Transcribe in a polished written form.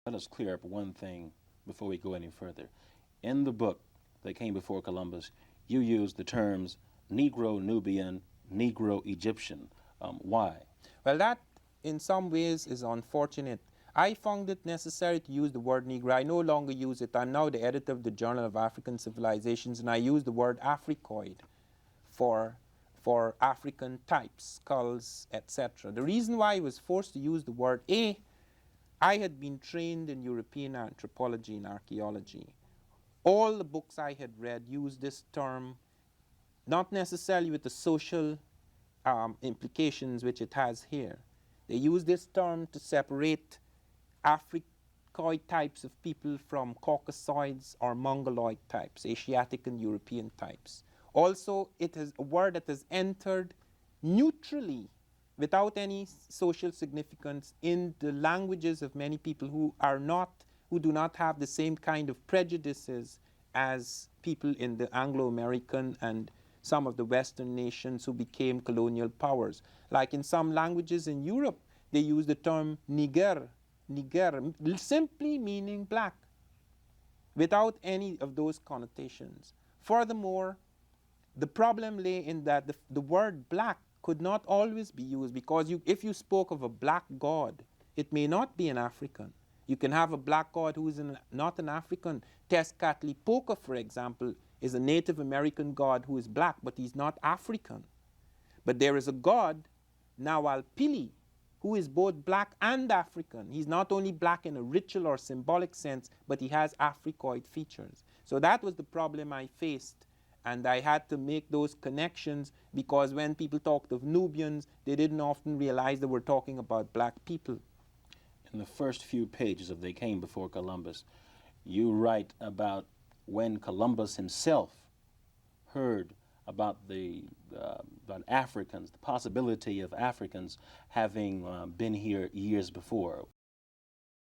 Let us clear up one thing before we go any further. In the book that came before Columbus, you used the terms Negro Nubian, Negro Egyptian. Why? Well, that in some ways is unfortunate. I found it necessary to use the word Negro. I no longer use it. I'm now the editor of the Journal of African Civilizations, and I use the word Africoid for, for African types, skulls, etc. The reason why I was forced to use the word I had been trained in European anthropology and archaeology. All the books I had read used this term, not necessarily with the social implications which it has here. They use this term to separate Africoid types of people from Caucasoids or Mongoloid types, Asiatic and European types. Also, it is a word that has entered neutrally, without any social significance, in the languages of many people who do not have the same kind of prejudices as people in the Anglo-American and some of the Western nations who became colonial powers. Like in some languages in Europe, they use the term Niger, simply meaning black, without any of those connotations. Furthermore, the problem lay in that the word black could not always be used, because if you spoke of a black god, it may not be an African. You can have a black god who is not an African. Tezcatlipoca, for example, is a Native American god who is black, but he's not African. But there is a god, Nawalpili, who is both black and African. He's not only black in a ritual or symbolic sense, but he has Africoid features. So that was the problem I faced, and I had to make those connections, because when people talked of Nubians, they didn't often realize they were talking about black people. In the first few pages of They Came Before Columbus, you write about when Columbus himself heard about about Africans, the possibility of Africans having been here years before.